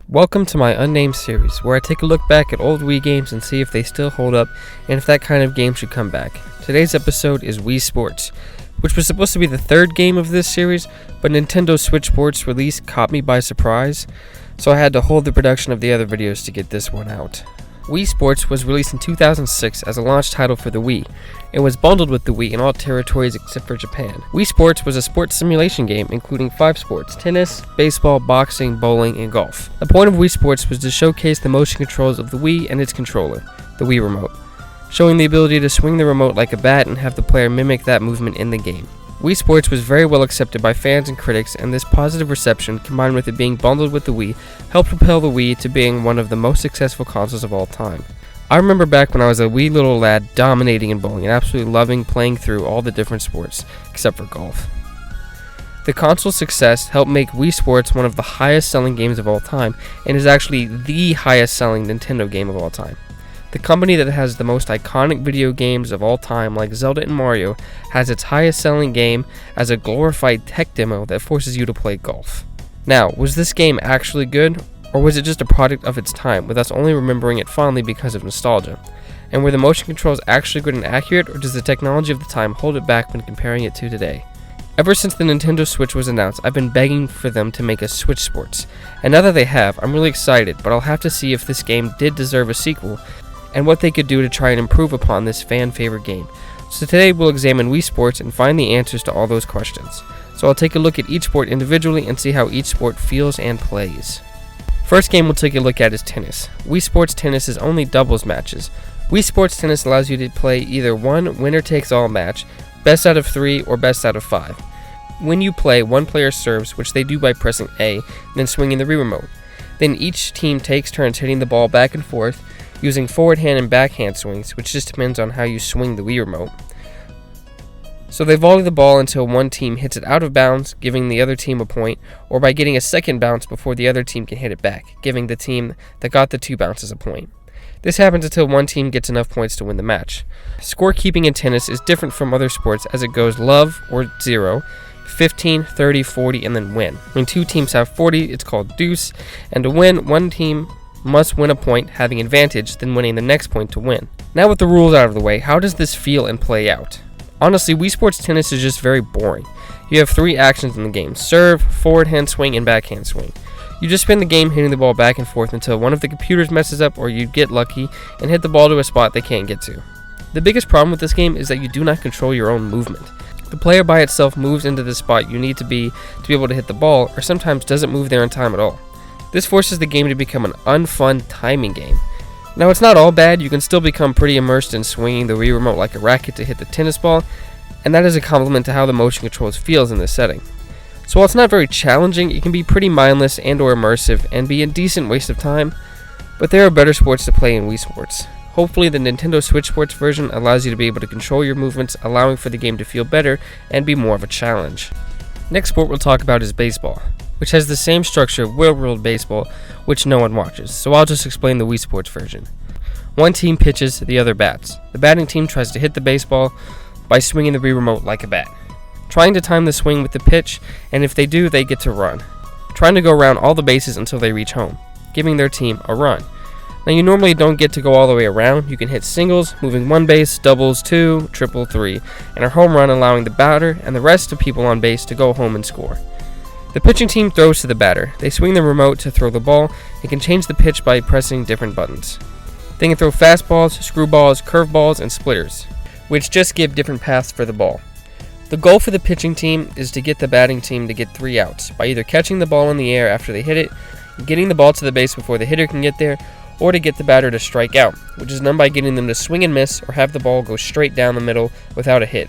Welcome to my unnamed series, where I take a look back at old Wii games and see if they still hold up and if that kind of game should come back. Today's episode is Wii Sports, which was supposed to be the third game of this series, but Nintendo Switch Sports release caught me by surprise, so I had to hold the production of the other videos to get this one out. Wii Sports was released in 2006 as a launch title for the Wii. It was bundled with the Wii in all territories except for Japan. Wii Sports was a sports simulation game including 5 sports: tennis, baseball, boxing, bowling, and golf. The point of Wii Sports was to showcase the motion controls of the Wii and its controller, the Wii Remote, showing the ability to swing the remote like a bat and have the player mimic that movement in the game. Wii Sports was very well accepted by fans and critics, and this positive reception, combined with it being bundled with the Wii, helped propel the Wii to being one of the most successful consoles of all time. I remember back when I was a wee little lad dominating in bowling and absolutely loving playing through all the different sports, except for golf. The console's success helped make Wii Sports one of the highest selling games of all time, and is actually the highest selling Nintendo game of all time. The company that has the most iconic video games of all time, like Zelda and Mario, has its highest selling game as a glorified tech demo that forces you to play golf. Now, was this game actually good, or was it just a product of its time, with us only remembering it fondly because of nostalgia? And were the motion controls actually good and accurate, or does the technology of the time hold it back when comparing it to today? Ever since the Nintendo Switch was announced, I've been begging for them to make a Switch Sports, and now that they have, I'm really excited, but I'll have to see if this game did deserve a sequel, and what they could do to try and improve upon this fan-favorite game. So today we'll examine Wii Sports and find the answers to all those questions. So I'll take a look at each sport individually and see how each sport feels and plays. First game we'll take a look at is tennis. Wii Sports Tennis is only doubles matches. Wii Sports Tennis allows you to play either one winner-takes-all match, best out of 3, or best out of 5. When you play, one player serves, which they do by pressing A, then swinging the Wii Remote. Then each team takes turns hitting the ball back and forth, using forward hand and backhand swings, which just depends on how you swing the Wii Remote. So they volley the ball until one team hits it out of bounds, giving the other team a point, or by getting a second bounce before the other team can hit it back, giving the team that got the 2 bounces a point. This happens until one team gets enough points to win the match. Scorekeeping in tennis is different from other sports as it goes love or 0, 15, 30, 40, and then win. When 2 teams have 40, it's called deuce, and to win, one team must win a point, having advantage, then winning the next point to win. Now with the rules out of the way, how does this feel and play out? Honestly, Wii Sports Tennis is just very boring. You have 3 actions in the game: serve, forward hand swing, and backhand swing. You just spend the game hitting the ball back and forth until one of the computers messes up or you get lucky and hit the ball to a spot they can't get to. The biggest problem with this game is that you do not control your own movement. The player by itself moves into the spot you need to be able to hit the ball, or sometimes doesn't move there in time at all. This forces the game to become an unfun timing game. Now, it's not all bad. You can still become pretty immersed in swinging the Wii Remote like a racket to hit the tennis ball, and that is a compliment to how the motion controls feels in this setting. So while it's not very challenging, it can be pretty mindless and or immersive and be a decent waste of time, but there are better sports to play in Wii Sports. Hopefully the Nintendo Switch Sports version allows you to be able to control your movements, allowing for the game to feel better and be more of a challenge. Next sport we'll talk about is baseball, which has the same structure of real-world baseball, which no one watches, so I'll just explain the Wii Sports version. One team pitches, the other bats. The batting team tries to hit the baseball by swinging the Wii Remote like a bat, trying to time the swing with the pitch, and if they do, they get to run, trying to go around all the bases until they reach home, giving their team a run. Now, you normally don't get to go all the way around. You can hit singles, moving 1 base, doubles 2, triple 3, and a home run, allowing the batter and the rest of people on base to go home and score. The pitching team throws to the batter. They swing the remote to throw the ball and can change the pitch by pressing different buttons. They can throw fastballs, screwballs, curveballs, and splitters, which just give different paths for the ball. The goal for the pitching team is to get the batting team to get 3 outs by either catching the ball in the air after they hit it, getting the ball to the base before the hitter can get there, or to get the batter to strike out, which is done by getting them to swing and miss or have the ball go straight down the middle without a hit.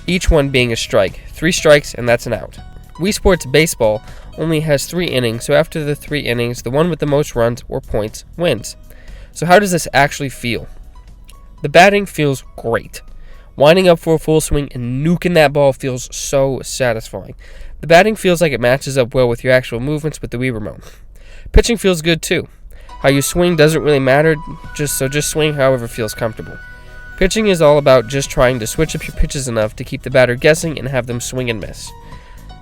Each one being a strike. 3 strikes and that's an out. Wii Sports Baseball only has 3 innings, so after the 3 innings, the one with the most runs or points wins. So how does this actually feel? The batting feels great. Winding up for a full swing and nuking that ball feels so satisfying. The batting feels like it matches up well with your actual movements with the Wii Remote. Pitching feels good too. How you swing doesn't really matter, just swing however feels comfortable. Pitching is all about just trying to switch up your pitches enough to keep the batter guessing and have them swing and miss.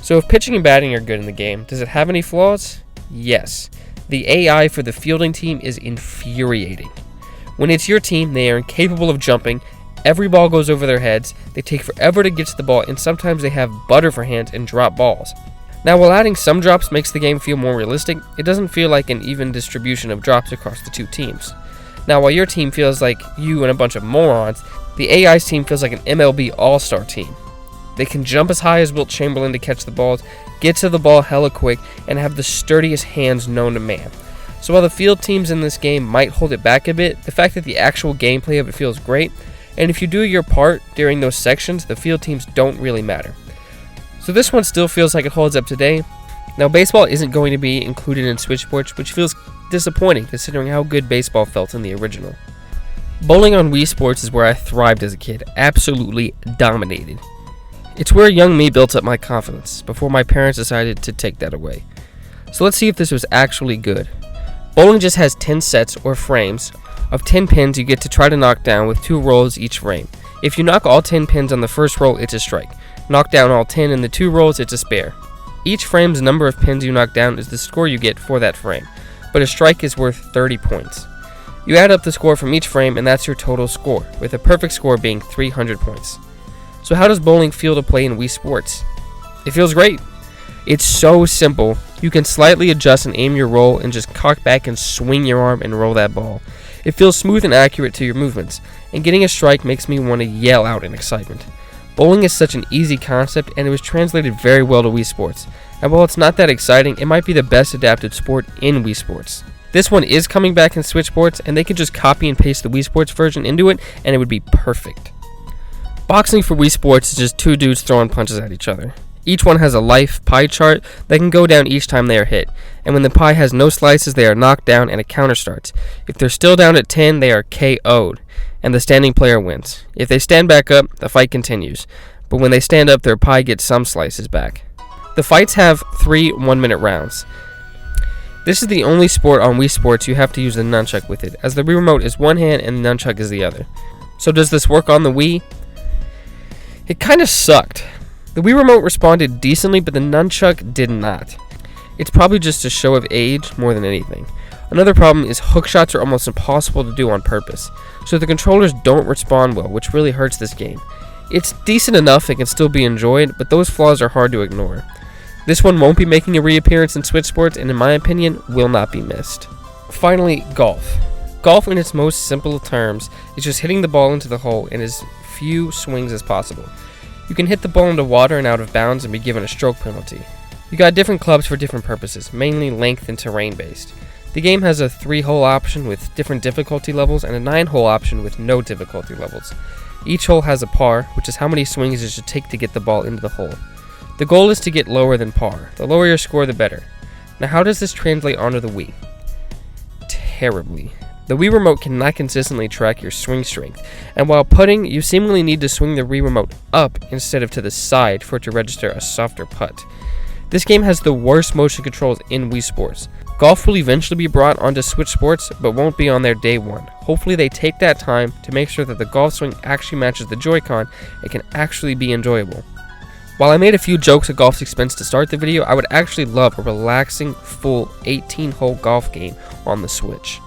So if pitching and batting are good in the game, does it have any flaws? Yes. The AI for the fielding team is infuriating. When it's your team, they are incapable of jumping, every ball goes over their heads, they take forever to get to the ball, and sometimes they have butter for hands and drop balls. Now, while adding some drops makes the game feel more realistic, it doesn't feel like an even distribution of drops across the two teams. Now, while your team feels like you and a bunch of morons, the AI's team feels like an MLB All-Star team. They can jump as high as Wilt Chamberlain to catch the balls, get to the ball hella quick, and have the sturdiest hands known to man. So while the field teams in this game might hold it back a bit, the fact that the actual gameplay of it feels great, and if you do your part during those sections, the field teams don't really matter. So this one still feels like it holds up today. Now, baseball isn't going to be included in Switch Sports, which feels disappointing considering how good baseball felt in the original. Bowling on Wii Sports is where I thrived as a kid, absolutely dominated. It's where young me built up my confidence, before my parents decided to take that away. So let's see if this was actually good. Bowling just has 10 sets, or frames, of 10 pins you get to try to knock down with 2 rolls each frame. If you knock all 10 pins on the first roll, it's a strike. Knock down all 10 in the 2 rolls, it's a spare. Each frame's number of pins you knock down is the score you get for that frame, but a strike is worth 30 points. You add up the score from each frame, and that's your total score, with a perfect score being 300 points. So how does bowling feel to play in Wii Sports? It feels great. It's so simple. You can slightly adjust and aim your roll and just cock back and swing your arm and roll that ball. It feels smooth and accurate to your movements, and getting a strike makes me want to yell out in excitement. Bowling is such an easy concept, and it was translated very well to Wii Sports. And while it's not that exciting, it might be the best adapted sport in Wii Sports. This one is coming back in Switch Sports, and they could just copy and paste the Wii Sports version into it, and it would be perfect. Boxing for Wii Sports is just 2 dudes throwing punches at each other. Each one has a life pie chart that can go down each time they are hit, and when the pie has no slices, they are knocked down and a counter starts. If they're still down at 10, they are KO'd, and the standing player wins. If they stand back up, the fight continues, but when they stand up, their pie gets some slices back. The fights have 3 1-minute rounds. This is the only sport on Wii Sports you have to use the nunchuck with it, as the Wii Remote is one hand and the nunchuck is the other. So does this work on the Wii? It kinda sucked. The Wii Remote responded decently, but the nunchuck did not. It's probably just a show of age more than anything. Another problem is hook shots are almost impossible to do on purpose, so the controllers don't respond well, which really hurts this game. It's decent enough, it can still be enjoyed, but those flaws are hard to ignore. This one won't be making a reappearance in Switch Sports, and in my opinion, will not be missed. Finally, golf. Golf in its most simple terms is just hitting the ball into the hole in as few swings as possible. You can hit the ball into water and out of bounds and be given a stroke penalty. You got different clubs for different purposes, mainly length and terrain based. The game has a 3-hole option with different difficulty levels and a 9-hole option with no difficulty levels. Each hole has a par, which is how many swings it should take to get the ball into the hole. The goal is to get lower than par. The lower your score, the better. Now, how does this translate onto the Wii? Terribly. The Wii Remote cannot consistently track your swing strength, and while putting, you seemingly need to swing the Wii Remote up instead of to the side for it to register a softer putt. This game has the worst motion controls in Wii Sports. Golf will eventually be brought onto Switch Sports, but won't be on their day one. Hopefully they take that time to make sure that the golf swing actually matches the Joy-Con and can actually be enjoyable. While I made a few jokes at golf's expense to start the video, I would actually love a relaxing, full 18-hole golf game on the Switch.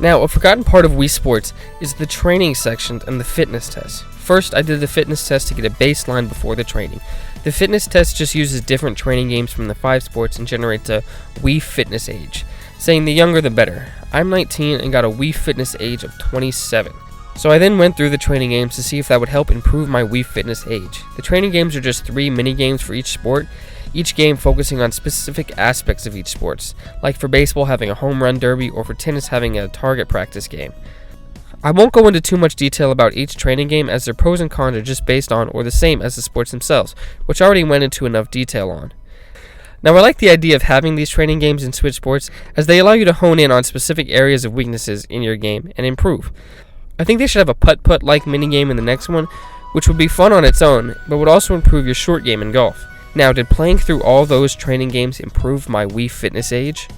Now, a forgotten part of Wii Sports is the training section and the fitness test. First, I did the fitness test to get a baseline before the training. The fitness test just uses different training games from the 5 sports and generates a Wii fitness age, saying the younger the better. I'm 19 and got a Wii fitness age of 27. So I then went through the training games to see if that would help improve my Wii fitness age. The training games are just 3 mini games for each sport, each game focusing on specific aspects of each sports, like for baseball having a home run derby or for tennis having a target practice game. I won't go into too much detail about each training game as their pros and cons are just based on or the same as the sports themselves, which I already went into enough detail on. Now, I like the idea of having these training games in Switch Sports as they allow you to hone in on specific areas of weaknesses in your game and improve. I think they should have a putt-putt-like minigame in the next one, which would be fun on its own, but would also improve your short game in golf. Now, did playing through all those training games improve my Wii fitness age?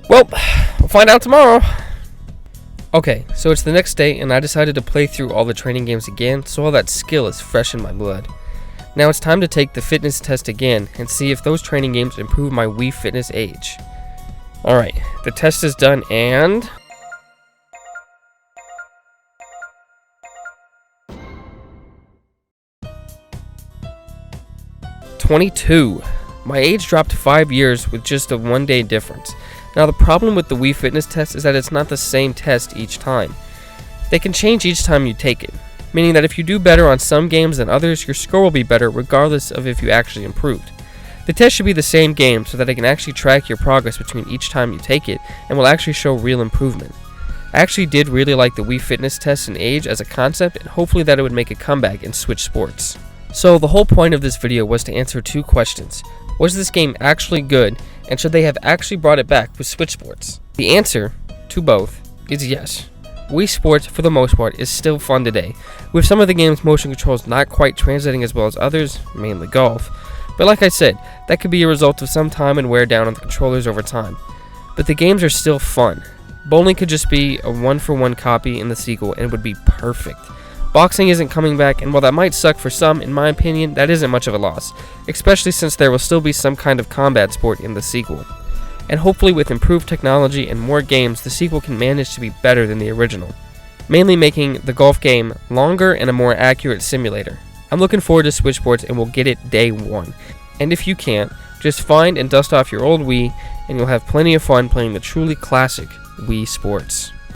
Well, we'll find out tomorrow. Okay, so it's the next day, and I decided to play through all the training games again, so all that skill is fresh in my blood. Now it's time to take the fitness test again and see if those training games improve my Wii Fitness age. Alright, the test is done and... 22. My age dropped 5 years with just a 1-day difference. Now the problem with the Wii Fitness test is that it's not the same test each time. They can change each time you take it, meaning that if you do better on some games than others, your score will be better regardless of if you actually improved. The test should be the same game so that it can actually track your progress between each time you take it and will actually show real improvement. I actually did really like the Wii Fitness test in age as a concept, and hopefully that it would make a comeback in Switch Sports. So the whole point of this video was to answer 2 questions. Was this game actually good, and should they have actually brought it back with Switch Sports? The answer to both is yes. Wii Sports, for the most part, is still fun today, with some of the game's motion controls not quite translating as well as others, mainly golf. But like I said, that could be a result of some time and wear down on the controllers over time. But the games are still fun. Bowling could just be a 1-for-1 copy in the sequel and it would be perfect. Boxing isn't coming back, and while that might suck for some, in my opinion, that isn't much of a loss, especially since there will still be some kind of combat sport in the sequel. And hopefully with improved technology and more games, the sequel can manage to be better than the original, mainly making the golf game longer and a more accurate simulator. I'm looking forward to Switch Sports and we'll get it day 1. And if you can't, just find and dust off your old Wii and you'll have plenty of fun playing the truly classic Wii Sports.